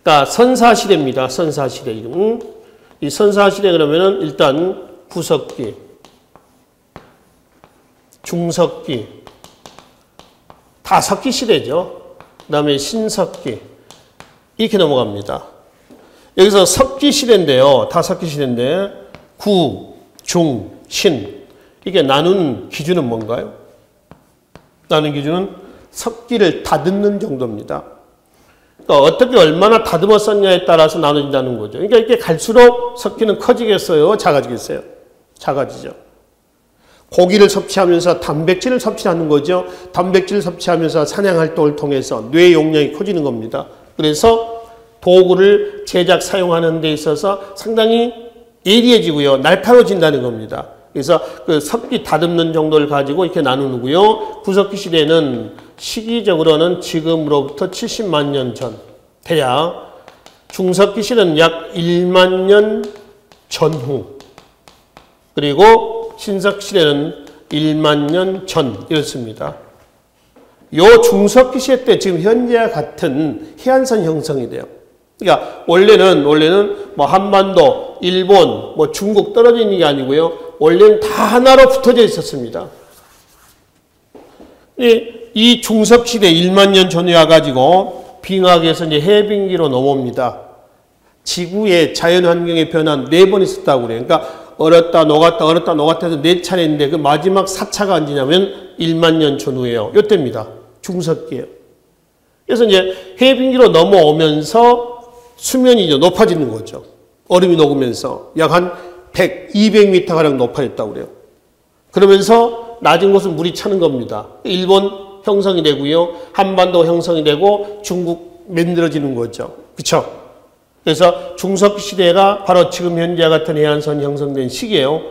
그러니까 선사시대입니다. 선사시대 이름. 이 선사시대 그러면은 일단 구석기, 중석기, 다 석기 시대죠. 그 다음에 신석기 이렇게 넘어갑니다. 여기서 석기 시대인데요. 다 석기 시대인데 구, 중, 신 이게 나눈 기준은 뭔가요? 나눈 기준은 석기를 다듬는 정도입니다. 그러니까 어떻게 얼마나 다듬어 썼냐에 따라서 나눠진다는 거죠. 그러니까 이렇게 갈수록 석기는 커지겠어요? 작아지겠어요? 작아지죠. 고기를 섭취하면서 단백질을 섭취하는 거죠. 단백질을 섭취하면서 사냥활동을 통해서 뇌 용량이 커지는 겁니다. 그래서 도구를 제작, 사용하는 데 있어서 상당히 예리해지고요. 날카로워진다는 겁니다. 그래서 그 석기 다듬는 정도를 가지고 이렇게 나누고요. 구석기 시대는 시기적으로는 지금으로부터 70만 년 전, 대략 중석기 시대는 약 1만 년 전후, 그리고 신석기 시대는 1만 년 전 이렇습니다. 요 중석기 시대 때 지금 현재와 같은 해안선 형성이 돼요. 그러니까 원래는 뭐 한반도, 일본, 뭐 중국 떨어져 있는 게 아니고요. 원래는 다 하나로 붙어져 있었습니다. 이 중석시대 1만 년 전에 와가지고 빙하에서 이제 해빙기로 넘어옵니다. 지구의 자연환경의 변화 4번 있었다고 그래요. 그러니까 얼었다 녹았다 얼었다 녹았다 해서 4차례인데 그 마지막 4차가 언제냐면 1만 년 전후예요. 이때입니다. 중석기예요. 그래서 이제 해빙기로 넘어오면서 수면이 이제 높아지는 거죠. 얼음이 녹으면서 약 한 100, 200m가량 높아졌다고 그래요. 그러면서 낮은 곳은 물이 차는 겁니다. 일본 형성이 되고요. 한반도 형성이 되고 중국 만들어지는 거죠. 그렇죠? 그래서 중석기 시대가 바로 지금 현재와 같은 해안선 형성된 시기예요.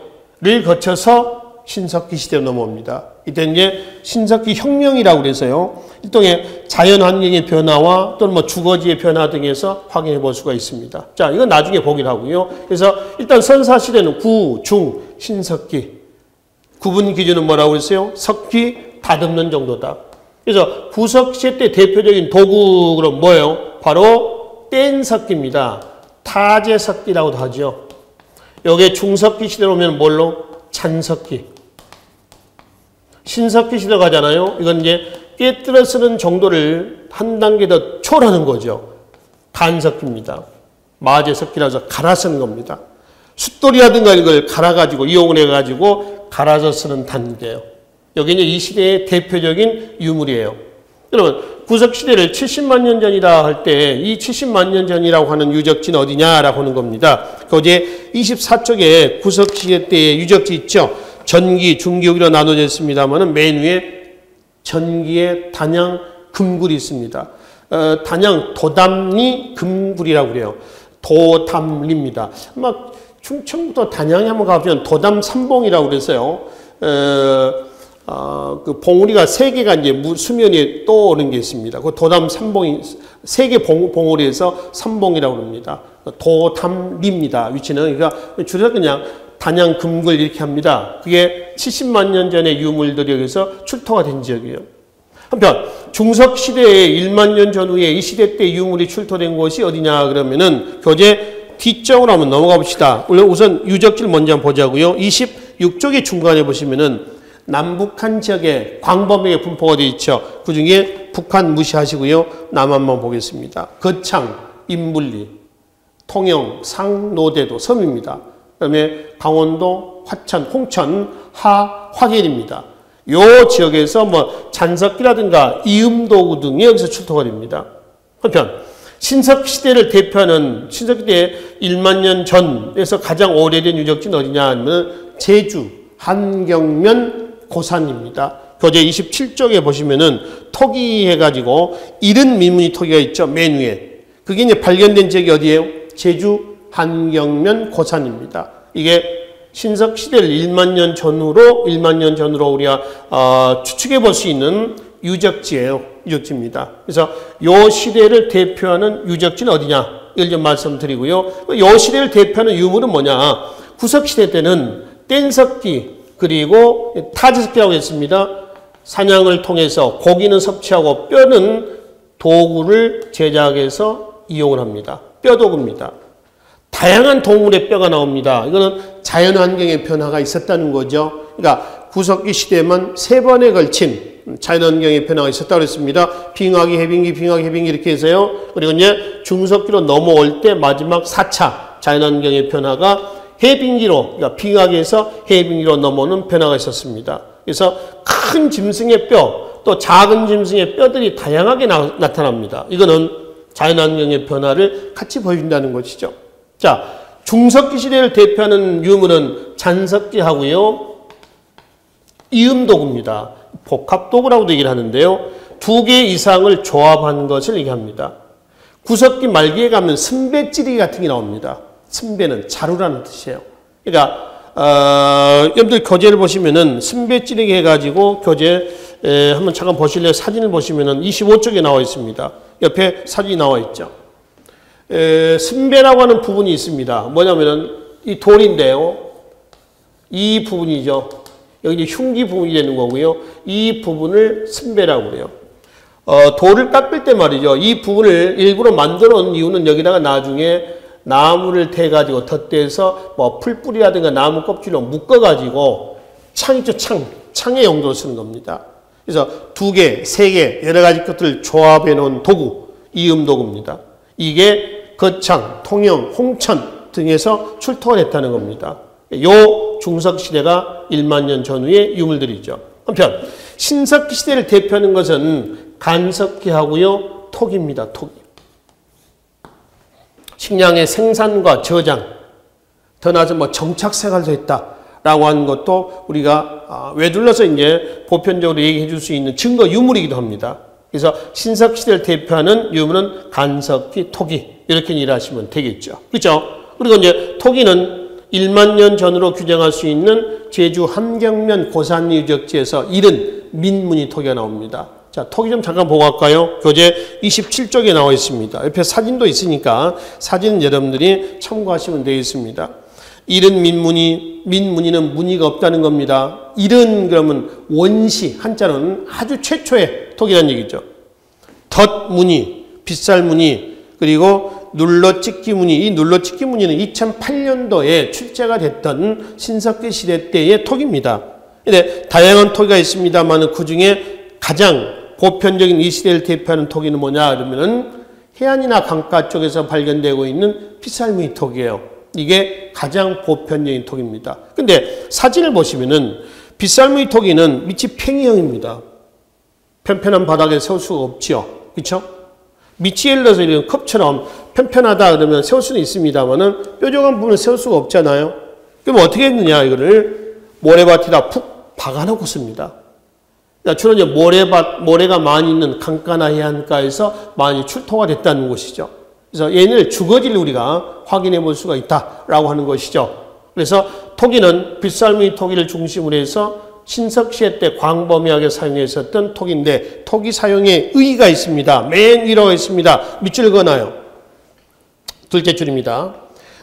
를 거쳐서 신석기 시대로 넘어옵니다. 이때 이제 신석기 혁명이라고 그래서요. 일종의 자연환경의 변화와 또는 뭐 주거지의 변화 등에서 확인해 볼 수가 있습니다. 자, 이건 나중에 보기로 하고요. 그래서 일단 선사시대는 구, 중, 신석기. 구분 기준은 뭐라고 그랬어요? 석기 다듬는 정도다. 그래서 구석시대 때 대표적인 도구는 뭐예요? 바로 뗀석기입니다. 타제석기라고도 하죠. 여기에 중석기 시대로 오면 뭘로? 찬석기. 신석기 시대로 가잖아요. 이건 이제 깨뜨려 쓰는 정도를 한 단계 더 초월하는 거죠. 간석기입니다. 마제석기라서 갈아 쓰는 겁니다. 숫돌이라든가 이걸 갈아가지고 이용을 해가지고 갈아서 쓰는 단계예요. 여기 이제 이 시대의 대표적인 유물이에요. 여러분 구석시대를 70만 년 전이라 할 때 이 70만 년 전이라고 하는 유적지는 어디냐라고 하는 겁니다. 거기에 24쪽에 구석시대 때의 유적지 있죠. 전기, 중기역으로 나눠져 있습니다만 맨 위에 전기의 단양 금굴이 있습니다. 단양 도담리 금굴이라고 그래요. 도담리입니다. 아마 충청부터 단양에 한번 가보면 도담 삼봉이라고 그랬어요. 그 봉우리가 3개가 이제 수면에 떠오르는 게 있습니다. 그 도담 삼봉이 3개 봉우리에서 삼봉이라고 합니다. 도담리입니다. 위치는 그러니까 줄여서 그냥 단양 금굴 이렇게 합니다. 그게 70만 년 전의 유물들이 여기서 출토가 된 지역이에요. 한편 중석시대의 1만 년 전후에 이 시대 때 유물이 출토된 곳이 어디냐 그러면은 교재 뒤쪽으로 한번 넘어가 봅시다. 우선 유적지를 먼저 한번 보자고요. 26쪽의 중간에 보시면은 남북한 지역에 광범위하게 분포가 되어 있죠. 그 중에 북한 무시하시고요. 남한만 보겠습니다. 거창, 인물리, 통영, 상노대도 섬입니다. 그 다음에 강원도, 화천, 홍천, 화계입니다. 요 지역에서 뭐 잔석기라든가 이음도구 등이 여기서 출토가 됩니다. 한편 신석기 시대를 대표하는 신석기 때 1만 년 전에서 가장 오래된 유적지는 어디냐 하면 제주 한경면 고산입니다. 교재 27쪽에 보시면은 토기 해가지고 이른 민무늬 토기가 있죠. 맨 위에. 그게 이제 발견된 지역이 어디예요? 제주 한경면 고산입니다. 이게 신석 시대를 1만 년 전후로 우리가 추측해 볼 수 있는 유적지예요. 유적지입니다. 그래서 요 시대를 대표하는 유적지는 어디냐? 이걸 좀 말씀드리고요. 요 시대를 대표하는 유물은 뭐냐? 구석 시대 때는 뗀석기 그리고 타제석기라고 했습니다. 사냥을 통해서 고기는 섭취하고 뼈는 도구를 제작해서 이용을 합니다. 뼈도구입니다. 다양한 동물의 뼈가 나옵니다. 이거는 자연환경의 변화가 있었다는 거죠. 그러니까 구석기 시대에만 3번에 걸친 자연환경의 변화가 있었다고 했습니다. 빙하기, 해빙기, 빙하기, 해빙기 이렇게 해서요. 그리고 이제 중석기로 넘어올 때 마지막 4차 자연환경의 변화가 해빙기로, 그러니까 빙하기에서 해빙기로 넘어오는 변화가 있었습니다. 그래서 큰 짐승의 뼈, 또 작은 짐승의 뼈들이 다양하게 나타납니다. 이거는 자연환경의 변화를 같이 보여준다는 것이죠. 자, 중석기 시대를 대표하는 유물은 잔석기하고요, 이음도구입니다. 복합도구라고도 얘기를 하는데요. 2개 이상을 조합한 것을 얘기합니다. 구석기 말기에 가면 승배찌르기 같은 게 나옵니다. 승배는 자루라는 뜻이에요. 그러니까 여러분들 교재를 보시면은 승배찌르기 해가지고 교재 한번 잠깐 보실래요? 사진을 보시면은 25쪽에 나와 있습니다. 옆에 사진이 나와 있죠. 승배라고 하는 부분이 있습니다. 뭐냐면은 이 돌인데요. 이 부분이죠. 여기 이제 흉기 부분이 되는 거고요. 이 부분을 승배라고 그래요. 돌을 깎을 때 말이죠. 이 부분을 일부러 만들어 놓은 이유는 여기다가 나중에 나무를 대가지고 덧대서 뭐 풀뿌리라든가 나무 껍질로 묶어가지고 창 있죠, 창의 용도로 쓰는 겁니다. 그래서 2개, 3개 여러 가지 것들을 조합해 놓은 도구, 이음도구입니다. 이게 거창, 통영, 홍천 등에서 출토가 됐다는 겁니다. 요 중석시대가 1만 년 전후의 유물들이죠. 한편 신석기 시대를 대표하는 것은 간석기하고요, 톡입니다. 톡이. 식량의 생산과 저장, 더 나아가서 뭐 정착생활도 했다라고 하는 것도 우리가 외둘러서 이제 보편적으로 얘기해 줄 수 있는 증거 유물이기도 합니다. 그래서 신석기 시대를 대표하는 유물은 간석기, 토기 이렇게 이해하시면 되겠죠. 그렇죠? 그리고 이제 토기는 1만 년 전으로 규정할 수 있는 제주 함경면 고산리 유적지에서 이른 민무늬 토기가 나옵니다. 자, 토기 좀 잠깐 보고 갈까요? 교재 27쪽에 나와 있습니다. 옆에 사진도 있으니까 사진은 여러분들이 참고하시면 되겠습니다. 이른 민무늬는 무늬가 없다는 겁니다. 이른 그러면 원시, 한자로는 아주 최초의 토기라는 얘기죠. 덧무늬, 빗살무늬, 그리고 눌러찍기 무늬, 이 눌러찍기 무늬는 2008년도에 출제가 됐던 신석기 시대 때의 토기입니다. 근데 다양한 토기가 있습니다만 그 중에 가장 보편적인 이 시대를 대표하는 토기는 뭐냐 그러면은 해안이나 강가 쪽에서 발견되고 있는 빗살무늬 토기예요. 이게 가장 보편적인 토기입니다. 근데 사진을 보시면은 빗살무늬 토기는 밑이 팽이형입니다. 편편한 바닥에 세울 수가 없지요. 그렇죠? 밑이 예를 들어서 이런 컵처럼 편편하다 그러면 세울 수는 있습니다만은 뾰족한 부분을 세울 수가 없잖아요. 그럼 어떻게 했느냐, 이거를 모래밭에다 푹 박아놓고 씁니다. 그러니까 주로 이제 모래가 많이 있는 강가나 해안가에서 많이 출토가 됐다는 것이죠. 그래서 얘네를 주거지를 우리가 확인해 볼 수가 있다라고 하는 것이죠. 그래서 토기는 빗살무늬 토기를 중심으로 해서 신석시대 때 광범위하게 사용했었던 토기인데 토기 사용에 의의가 있습니다. 맨 위로가 있습니다. 밑줄 그어놔요. 둘째 줄입니다.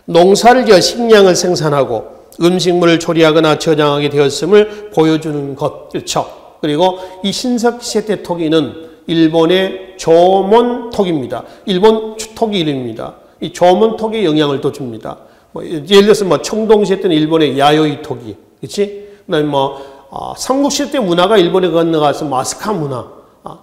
농사를 지어 식량을 생산하고 음식물을 조리하거나 저장하게 되었음을 보여주는 것. 그렇죠. 그리고 이 신석시대 때 토기는 일본의 조몬 토기입니다. 일본 토기 이름입니다. 이 조몬 토기에 영향을 또 줍니다. 예를 들어서 청동시대 때는 일본의 야요이 토기, 그렇지? 그다음에 삼국시대 때 문화가 일본에 건너가서 마스카 문화,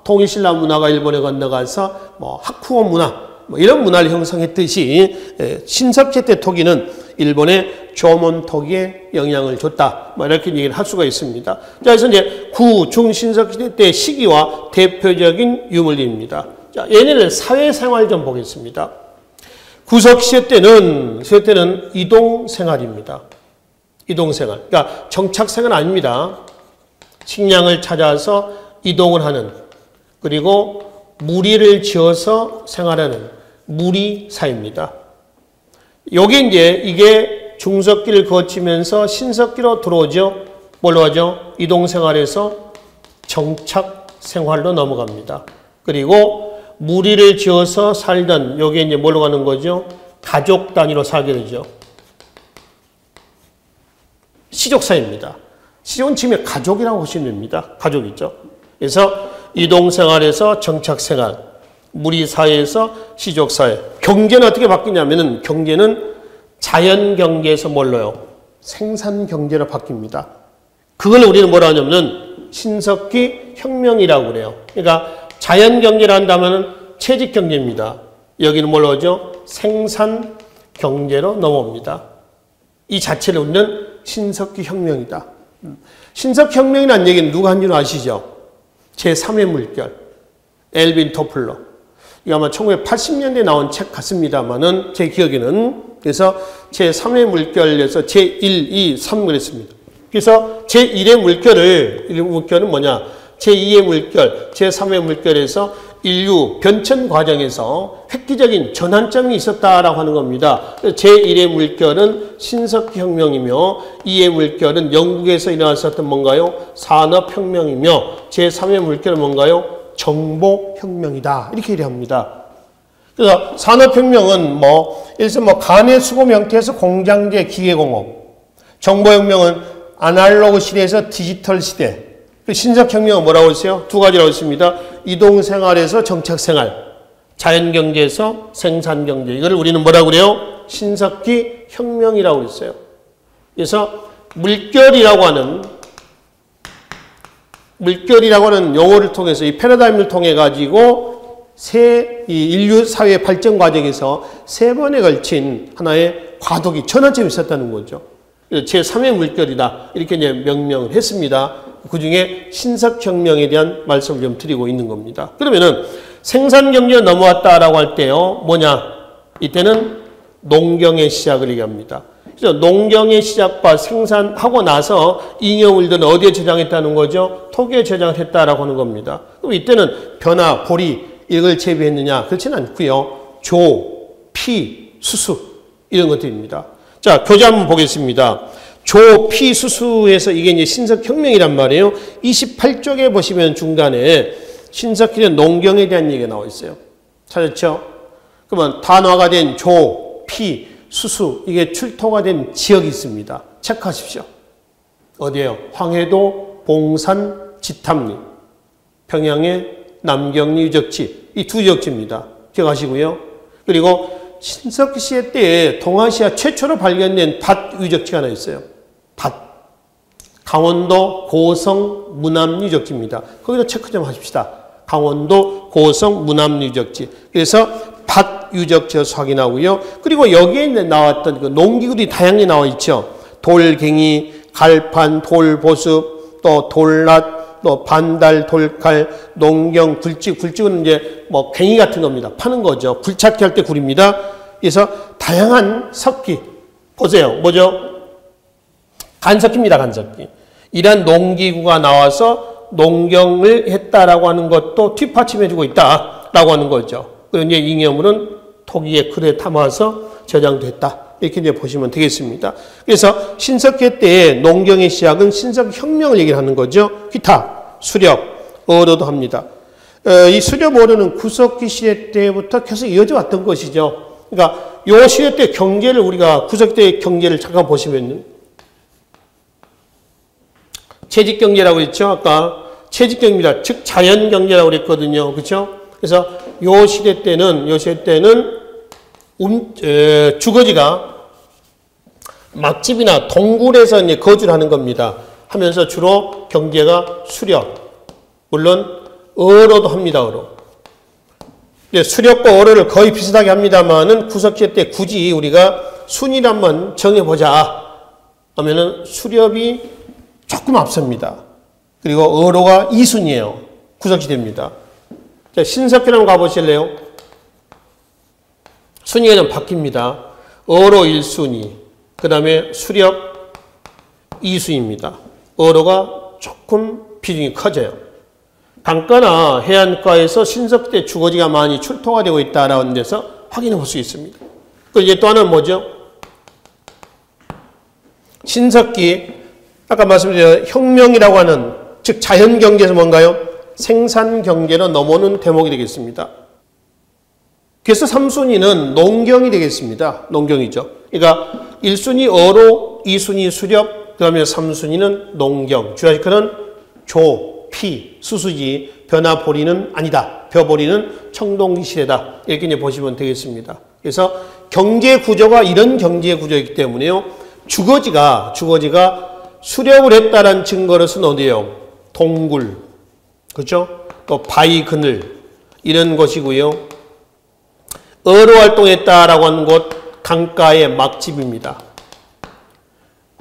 통일신라 문화가 일본에 건너가서 하쿠오 문화, 이런 문화를 형성했듯이 신석시대 때 토기는 일본의 조몬 토기에 영향을 줬다. 이렇게 얘기를 할 수가 있습니다. 자, 그래서 이제 중신석시대 때 시기와 대표적인 유물입니다. 자, 얘네를 사회생활 좀 보겠습니다. 구석시대 때는 이동생활입니다. 이동생활. 그러니까 정착생활 아닙니다. 식량을 찾아서 이동을 하는, 그리고 무리를 지어서 생활하는 무리사입니다. 이게 중석기를 거치면서 신석기로 들어오죠. 뭘로 하죠? 이동생활에서 정착생활로 넘어갑니다. 그리고 무리를 지어서 살던, 요게 이제 뭘로 가는 거죠? 가족 단위로 살게 되죠. 시족사입니다. 시족은 지금의 가족이라고 보시면 됩니다. 가족이죠. 그래서 이동생활에서 정착생활, 무리사회에서 시족사회. 경제는 어떻게 바뀌냐면은 경제는 자연경제에서 뭘로요? 생산경제로 바뀝니다. 그걸 우리는 뭐라 하냐면은 신석기 혁명이라고 그래요. 그러니까 자연경제를 한다면은 채직경제입니다. 여기는 뭘로 하죠? 생산경제로 넘어옵니다. 이 자체를 우리는 신석기 혁명이다. 신석기 혁명이라는 얘기는 누가 한 줄 아시죠? 제3의 물결. 엘빈 토플러. 이거 아마 1980년대에 나온 책 같습니다만은 제 기억에는 그래서 제3의 물결에서 제1, 2, 3 그랬습니다. 그래서 제1의 물결은 뭐냐? 제2의 물결, 제3의 물결에서 인류 변천 과정에서 획기적인 전환점이 있었다라고 하는 겁니다. 제1의 물결은 신석기 혁명이며 2의 물결은 영국에서 일어났었던 뭔가요? 산업혁명이며 제3의 물결은 뭔가요? 정보혁명이다. 이렇게 얘기합니다. 그래서 산업혁명은 예를 들어서 간의 수공 형태에서 공장제 기계공업, 정보혁명은 아날로그 시대에서 디지털 시대, 신석혁명은 뭐라고 했어요? 두 가지라고 했습니다. 이동생활에서 정책생활, 자연경제에서 생산경제. 이걸 우리는 뭐라고 그래요? 신석기 혁명이라고 했어요. 그래서 물결이라고 하는 용어를 통해서 이 패러다임을 통해 가지고 이 인류 사회 발전 과정에서 세 번에 걸친 하나의 과도기 전환점이 있었다는 거죠. 제3의 물결이다. 이렇게 이제 명명을 했습니다. 그 중에 신석혁명에 대한 말씀을 좀 드리고 있는 겁니다. 그러면은 생산경제로 넘어왔다라고 할 때요, 뭐냐? 이때는 농경의 시작을 얘기합니다. 그래서 농경의 시작과 생산하고 나서 잉여물들은 어디에 저장했다는 거죠? 토기에 저장을 했다라고 하는 겁니다. 그럼 이때는 벼나 보리 이걸 재배했느냐? 그렇지는 않고요. 조, 피, 수수 이런 것들입니다. 자, 교재 한번 보겠습니다. 조, 피, 수수에서 이게 이제 신석혁명이란 말이에요. 28쪽에 보시면 중간에 신석기는 농경에 대한 얘기가 나와 있어요. 찾았죠? 그러면 단화가 된 조, 피, 수수 이게 출토가 된 지역이 있습니다. 체크하십시오. 어디예요? 황해도, 봉산, 지탐리, 평양의 남경리 유적지 이 두 유적지입니다. 기억하시고요. 그리고 신석기 시대 때에 동아시아 최초로 발견된 밭 유적지가 하나 있어요. 밭. 강원도 고성 문암 유적지입니다. 거기다 체크 좀 하십시다. 강원도 고성 문암 유적지. 그래서 밭 유적지에서 확인하고요. 그리고 여기에 나왔던 그 농기구들이 다양하게 나와 있죠. 돌갱이, 갈판, 돌보습, 또 돌낫, 또 반달, 돌칼, 농경, 굴직. 굴직은 이제 갱이 같은 겁니다. 파는 거죠. 굴착기 할 때 굴입니다. 그래서 다양한 석기. 보세요. 뭐죠? 간석기입니다. 간석기. 이런 농기구가 나와서 농경을 했다라고 하는 것도 뒷받침해주고 있다라고 하는 거죠. 그리고 이제 잉여물은 토기에 그래 담아서 저장됐다. 이렇게 이제 보시면 되겠습니다. 그래서 신석기 때의 농경의 시작은 신석기 혁명을 얘기하는 거죠. 기타, 수렵, 어로도 합니다. 이 수렵, 어로는 구석기 시대 때부터 계속 이어져 왔던 것이죠. 그러니까 요 시대 때 경제를 우리가 구석기 때의 경제를 잠깐 보시면요. 채직경제라고 했죠. 아까 채직경제입니다. 즉 자연경제라고 그랬거든요. 그렇죠? 그래서 요 시대 때는 주거지가 막집이나 동굴에서 이제 거주를 하는 겁니다. 하면서 주로 경제가 수렵, 물론 어로도 합니다. 어로. 수렵과 어로를 거의 비슷하게 합니다만은 구석기 때 굳이 우리가 순위를 한번 정해보자 하면은 수렵이 조금 앞섭니다. 그리고 어로가 2순위예요. 구석시대입니다. 자, 신석기를 한번 가보실래요? 순위가 좀 바뀝니다. 어로 1순위, 그 다음에 수렵 2순위입니다. 어로가 조금 비중이 커져요. 강가나 해안가에서 신석기 때 주거지가 많이 출토가 되고 있다는 데서 확인해 볼 수 있습니다. 그 이제 또 하나는 뭐죠? 신석기, 아까 말씀드린 혁명이라고 하는, 즉 자연경제에서 뭔가요? 생산경제로 넘어오는 대목이 되겠습니다. 그래서 3순위는 농경이 되겠습니다. 농경이죠. 그러니까 1순위 어로, 2순위 수렵, 그 다음에 3순위는 농경. 주야시크는 조, 피, 수수지, 벼나보리는 아니다. 벼보리는 청동시대다. 이렇게 이제 보시면 되겠습니다. 그래서 경제 구조가 이런 경제 구조이기 때문에요. 주거지가 수렵을 했다는 증거로서는 어디예요? 동굴, 그렇죠? 또 바위 그늘 이런 것이고요. 어로 활동했다라고 하는 곳 강가의 막집입니다.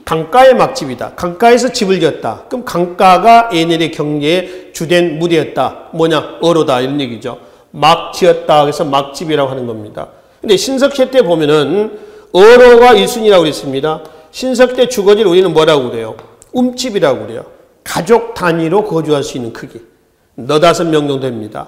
강가의 막집이다. 강가에서 집을 지었다. 그럼 강가가 얘네들의 경제의 주된 무대였다. 뭐냐? 어로다 이런 얘기죠. 막 지었다. 그래서 막집이라고 하는 겁니다. 근데 신석시대 때 보면은 어로가 1순위라고 그랬습니다. 신석시대 주거지를 우리는 뭐라고 그래요? 움집이라고 그래요. 가족 단위로 거주할 수 있는 크기. 4-5명 정도 됩니다.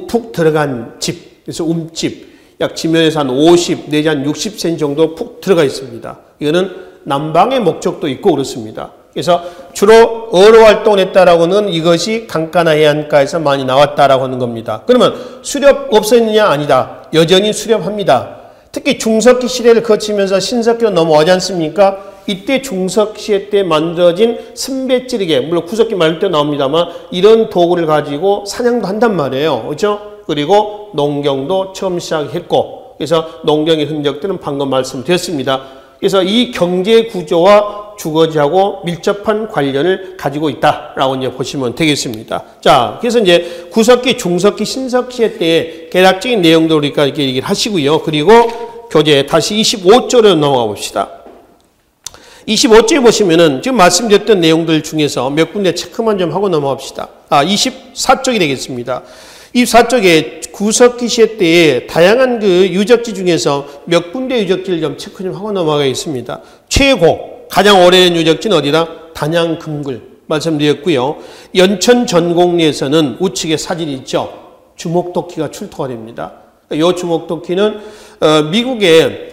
푹 들어간 집. 그래서 움집. 약 지면에서 한 50 내지 한 60cm 정도 푹 들어가 있습니다. 이거는 난방의 목적도 있고 그렇습니다. 그래서 주로 어로 활동을 했다라고는 이것이 강가나 해안가에서 많이 나왔다라고 하는 겁니다. 그러면 수렵 없었느냐? 아니다. 여전히 수렵합니다. 특히 중석기 시대를 거치면서 신석기로 넘어오지 않습니까? 이때 중석시대 때 만들어진 선배찌르개, 물론 구석기 말릴 때 나옵니다만 이런 도구를 가지고 사냥도 한단 말이에요. 그렇죠? 그리고 농경도 처음 시작했고, 그래서 농경의 흔적들은 방금 말씀드렸습니다. 그래서 이 경제 구조와 주거지하고 밀접한 관련을 가지고 있다라고 이제 보시면 되겠습니다. 자, 그래서 이제 구석기, 중석기, 신석시대 때의 개략적인 내용도 우리가 이렇게 얘기를 하시고요. 그리고 교재 다시 25조로 넘어가 봅시다. 25조에 보시면은 지금 말씀드렸던 내용들 중에서 몇 군데 체크만 좀 하고 넘어갑시다. 24쪽이 되겠습니다. 24쪽에 구석기 시대 때의 다양한 그 유적지 중에서 몇 군데 유적지를 좀 체크 좀 하고 넘어가겠습니다. 최고, 가장 오래된 유적지는 어디다? 단양금굴 말씀드렸고요. 연천 전곡리에서는 우측에 사진이 있죠. 주목도끼가 출토가 됩니다. 이 주목도끼는 미국의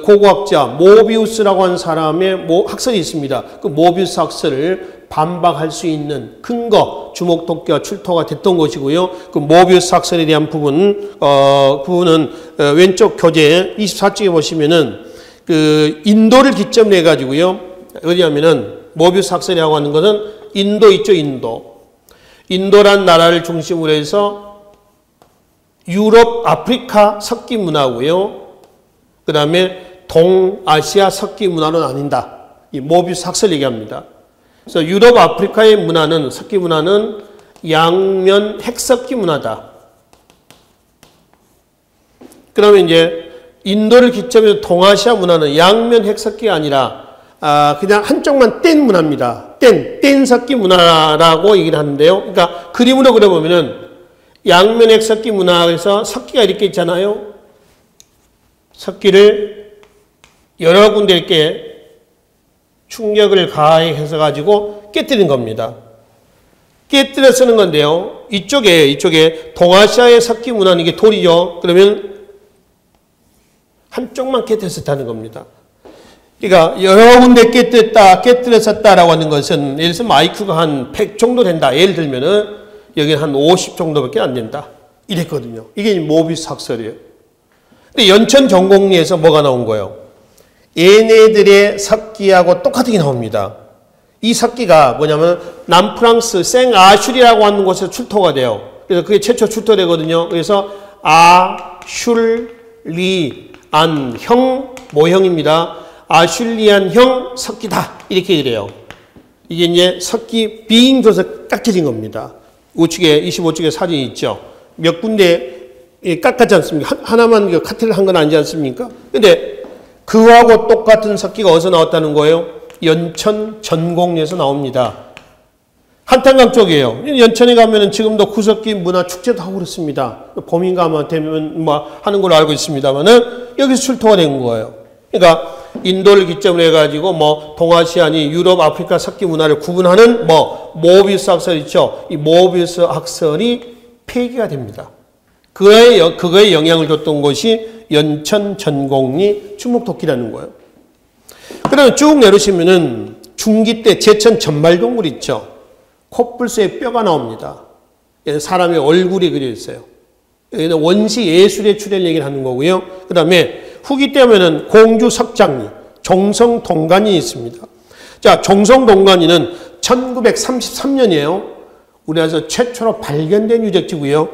고고학자 모비우스라고 하는 사람의 학설이 있습니다. 그 모비우스 학설을 반박할 수 있는 근거 주목도끼가 출토가 됐던 것이고요. 그 모비우스 학설에 대한 부분은 왼쪽 교재 24쪽에 보시면은 그 인도를 기점으로 해가지고요. 어디냐면은 모비우스 학설이라고 하는 것은 인도 있죠, 인도란 나라를 중심으로 해서 유럽, 아프리카 석기 문화고요. 그 다음에 동아시아 석기 문화는 아닌다. 이 모비우스 학설 얘기합니다. 그래서 유럽, 아프리카의 문화는, 석기 문화는 양면 핵석기 문화다. 그러면 이제 인도를 기점으로 동아시아 문화는 양면 핵석기가 아니라 그냥 한쪽만 뗀 문화입니다. 뗀 석기 문화라고 얘기를 하는데요. 그러니까 그림으로 그려보면은 양면 핵석기 문화에서 석기가 이렇게 있잖아요. 석기를 여러 군데 이렇게 충격을 가해서 가지고 깨뜨린 겁니다. 깨뜨려 쓰는 건데요. 이쪽에 동아시아의 석기 문화는 이게 돌이죠. 그러면 한쪽만 깨뜨렸다는 겁니다. 그러니까 여러 군데 깨뜨렸었다라고 하는 것은 예를 들어서 IQ가 한 100 정도 된다. 예를 들면은 여기는 한 50 정도밖에 안 된다. 이랬거든요. 이게 모비우스 학설이에요. 근데 연천 전곡리에서 뭐가 나온 거예요? 얘네들의 석기하고 똑같은 게 나옵니다. 이 석기가 뭐냐면 남프랑스 생아슐이라고 하는 곳에서 출토가 돼요. 그래서 그게 최초 출토되거든요. 그래서 아슐리안형 모형입니다. 아슐리안형 석기다. 이렇게 이래요. 이게 이제 석기 빙줘서 깎여진 겁니다. 우측에 25쪽에 사진이 있죠. 몇 군데 깎았지 않습니까? 하나만 카트를 한 건 아니지 않습니까? 근데 그하고 똑같은 석기가 어디서 나왔다는 거예요? 연천 전곡리에서 나옵니다. 한탄강 쪽이에요. 연천에 가면은 지금도 구석기 문화 축제도 하고 그렇습니다. 봄인가 아마 되면 뭐 하는 걸로 알고 있습니다만은 여기서 출토가 된 거예요. 그러니까 인도를 기점으로 해가지고 뭐 동아시아니 유럽, 아프리카 석기 문화를 구분하는 뭐 모비우스 학설 있죠. 이 모비우스 학설이 폐기가 됩니다. 그거에 영향을 줬던 것이 연천 전곡리 주목도끼라는 거예요. 그러면 쭉 내려오시면은 중기 때 제천 전말동굴 있죠. 콧불소에 뼈가 나옵니다. 사람의 얼굴이 그려 있어요. 여기는 원시 예술의 출현 얘기를 하는 거고요. 그 다음에 후기 때 하면은 공주 석장리, 종성동간이 있습니다. 자, 종성동간이는 1933년이에요. 우리나라에서 최초로 발견된 유적지고요.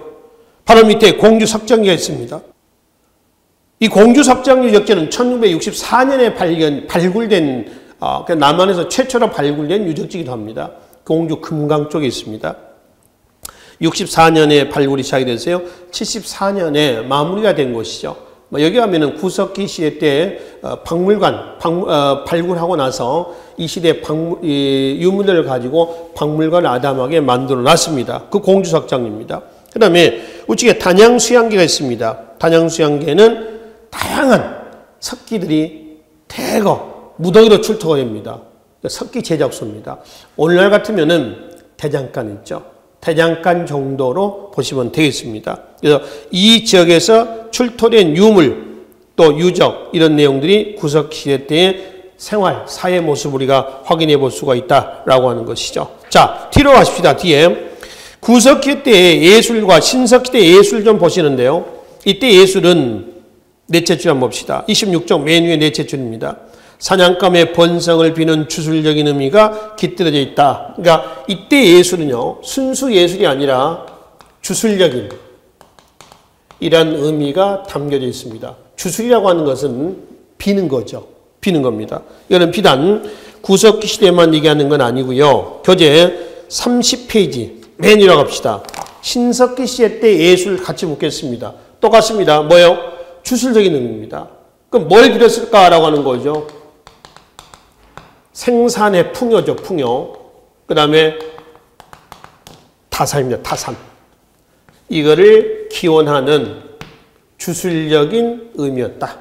바로 밑에 공주석정리가 있습니다. 이 공주석정 유적지는 1964년에 발굴된 남한에서 최초로 발굴된 유적지이기도 합니다. 공주 금강 쪽에 있습니다. 64년에 발굴이 시작이 됐어요. 74년에 마무리가 된 곳이죠. 여기 가면은 구석기 시대 때 박물관 발굴하고 나서 이 시대 유물들을 가지고 박물관을 아담하게 만들어 놨습니다. 그 공주석장입니다. 그 다음에 우측에 단양수양계가 있습니다. 단양수양계는 다양한 석기들이 대거 무더기로 출토가 됩니다. 석기 제작소입니다. 오늘날 같으면은 대장간 있죠. 대장간 정도로 보시면 되겠습니다. 그래서 이 지역에서 출토된 유물 또 유적 이런 내용들이 구석시대 때의 생활, 사회 모습을 우리가 확인해 볼 수가 있다라고 하는 것이죠. 자, 뒤로 가십시다. 뒤에 구석기 때의 예술과 신석기 때의 예술 좀 보시는데요. 이때 예술은 넷째 줄 한번 봅시다. 26쪽 맨 위에 넷째 줄입니다. 사냥감의 번성을 비는 주술적인 의미가 깃들어져 있다. 그러니까 이때 예술은요, 순수 예술이 아니라 주술적인 이란 의미가 담겨져 있습니다. 주술이라고 하는 것은 비는 거죠. 비는 겁니다. 이거는 비단 구석기 시대만 얘기하는 건 아니고요. 교재 30페이지 맨 위로 갑시다. 신석기 시대 때 예술 같이 묻겠습니다. 똑같습니다. 뭐요? 주술적인 의미입니다. 그럼 뭘 그렸을까라고 하는 거죠. 생산의 풍요죠. 풍요. 그 다음에 타산입니다. 타산. 이거를 기원하는 주술적인 의미였다.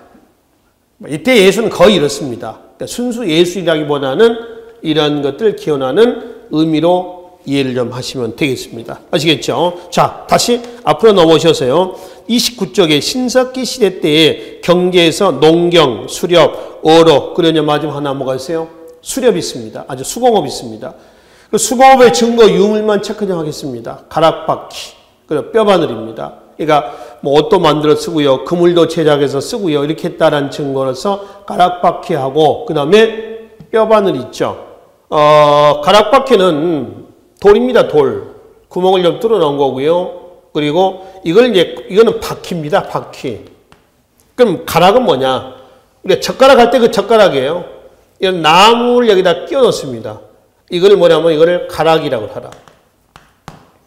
이때 예술은 거의 이렇습니다. 그러니까 순수 예술이라기보다는 이런 것들을 기원하는 의미로 이해를 좀 하시면 되겠습니다. 아시겠죠? 자, 다시 앞으로 넘어오셔서요. 29쪽에 신석기 시대 때의 경제에서 농경, 수렵, 어로, 그러냐 마지막 하나 뭐가 있어요? 수렵이 있습니다. 아주 수공업이 있습니다. 그 수공업의 증거 유물만 체크 좀 하겠습니다. 가락바퀴, 그리고 뼈바늘입니다. 그러니까 뭐 옷도 만들어 쓰고요. 그물도 제작해서 쓰고요. 이렇게 했다라는 증거로서 가락바퀴하고 그 다음에 뼈바늘 있죠. 가락바퀴는 돌입니다. 돌. 구멍을 좀 뚫어 놓은 거고요. 그리고 이거는 바퀴입니다. 바퀴. 그럼 가락은 뭐냐? 우리가 젓가락 할 때 그 젓가락이에요. 이런 나무를 여기다 끼워 넣습니다. 이걸 뭐냐면 이거를 가락이라고 하라.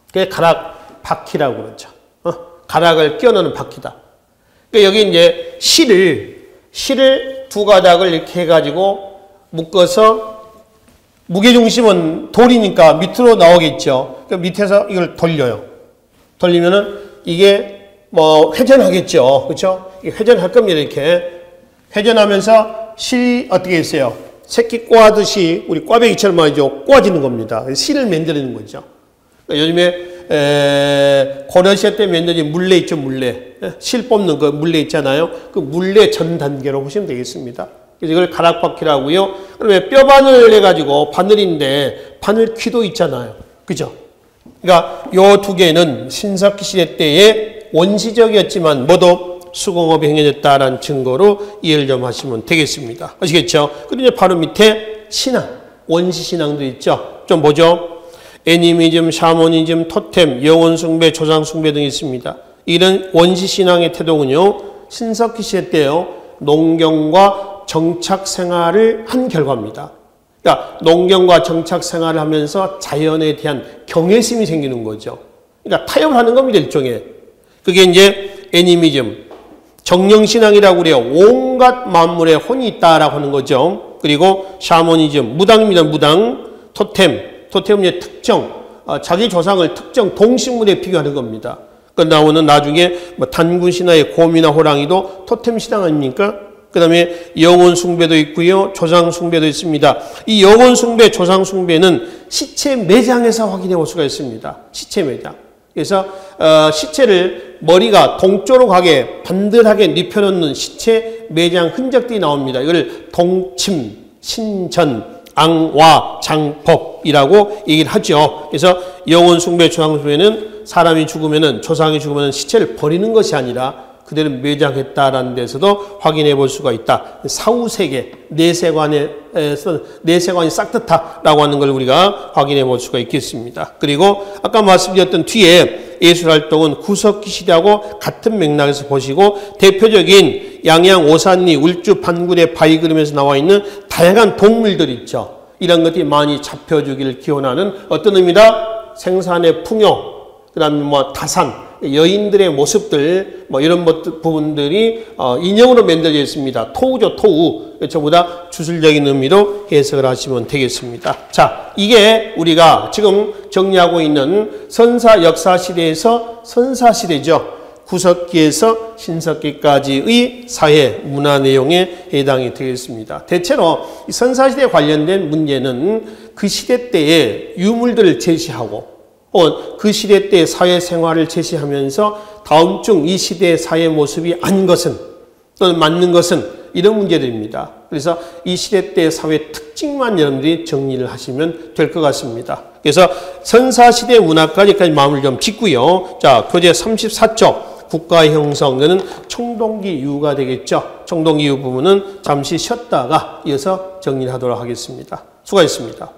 그게 가락 바퀴라고 그러죠. 가락을 끼워 넣는 바퀴다. 그러니까 여기 이제 실을 두 가닥을 이렇게 해가지고 묶어서 무게중심은 돌이니까 밑으로 나오겠죠. 그러니까 밑에서 이걸 돌려요. 돌리면은 이게 뭐 회전하겠죠. 그렇죠? 회전할 겁니다. 이렇게 회전하면서 실이 어떻게 했어요? 새끼 꼬아듯이 우리 꽈배기처럼 말이죠. 꼬아지는 겁니다. 실을 만들어내는 거죠. 그러니까 요즘에 고려시대 때 만들어진 물레 있죠. 물레. 실 뽑는 그 물레 있잖아요. 그 물레 전 단계로 보시면 되겠습니다. 그래서 이걸 가락바퀴라고요. 그다음에 뼈바늘 해가지고 바늘인데 바늘퀴도 있잖아요. 그죠? 그러니까 요 두 개는 신석기 시대 때의 원시적이었지만 모두 수공업이 행해졌다라는 증거로 이해를 좀 하시면 되겠습니다. 아시겠죠? 그리고 이제 바로 밑에 신앙, 원시 신앙도 있죠. 좀 보죠. 애니미즘, 샤머니즘, 토템, 영혼숭배, 조상숭배 등이 있습니다. 이런 원시 신앙의 태도는요, 신석기 시대 때요, 농경과 정착 생활을 한 결과입니다. 그러니까 농경과 정착 생활을 하면서 자연에 대한 경외심이 생기는 거죠. 그러니까 타협을 하는 겁니다, 일종의. 그게 이제 애니미즘, 정령신앙이라고 그래요. 온갖 만물에 혼이 있다라고 하는 거죠. 그리고 샤머니즘, 무당입니다, 무당. 토템은 특정, 자기 조상을 특정 동식물에 비교하는 겁니다. 그 나오는 나중에 뭐 단군신화의 곰이나 호랑이도 토템 신앙 아닙니까? 그 다음에 영혼 숭배도 있고요. 조상 숭배도 있습니다. 이 영혼 숭배, 조상 숭배는 시체 매장에서 확인해 볼 수가 있습니다. 시체 매장. 그래서 시체를 머리가 동쪽으로 가게 반듯하게 눕혀놓는 시체 매장 흔적들이 나옵니다. 이걸 동침, 신전, 앙와, 장법이라고 얘기를 하죠. 그래서 영혼 숭배, 조상 숭배는 사람이 죽으면은, 조상이 죽으면 시체를 버리는 것이 아니라 그대로 매장했다라는 데서도 확인해 볼 수가 있다. 사후세계, 내세관이 싹트다라고 하는 걸 우리가 확인해 볼 수가 있겠습니다. 그리고 아까 말씀드렸던 뒤에 예술활동은 구석기 시대하고 같은 맥락에서 보시고 대표적인 양양, 오산리, 울주, 반군의 바위 그림에서 나와 있는 다양한 동물들 있죠. 이런 것들이 많이 잡혀주기를 기원하는 어떤 의미다? 생산의 풍요, 그 다음에 다산, 여인들의 모습들, 이런 부분들이 인형으로 만들어져 있습니다. 토우죠, 토우. 전부 다 주술적인 의미로 해석을 하시면 되겠습니다. 자, 이게 우리가 지금 정리하고 있는 선사 역사시대에서 선사시대죠. 구석기에서 신석기까지의 사회, 문화 내용에 해당이 되겠습니다. 대체로 이 선사시대에 관련된 문제는 그 시대 때의 유물들을 제시하고 그 시대 때의 사회생활을 제시하면서 다음 중 이 시대의 사회 모습이 아닌 것은 또는 맞는 것은 이런 문제들입니다. 그래서 이 시대 때의 사회 특징만 여러분들이 정리를 하시면 될 것 같습니다. 그래서 선사시대 문화까지까지 마음을 좀 짓고요. 자, 교재 34쪽 국가의 형성은 청동기 이후가 되겠죠. 청동기 이후 부분은 잠시 쉬었다가 이어서 정리를 하도록 하겠습니다. 수고하셨습니다.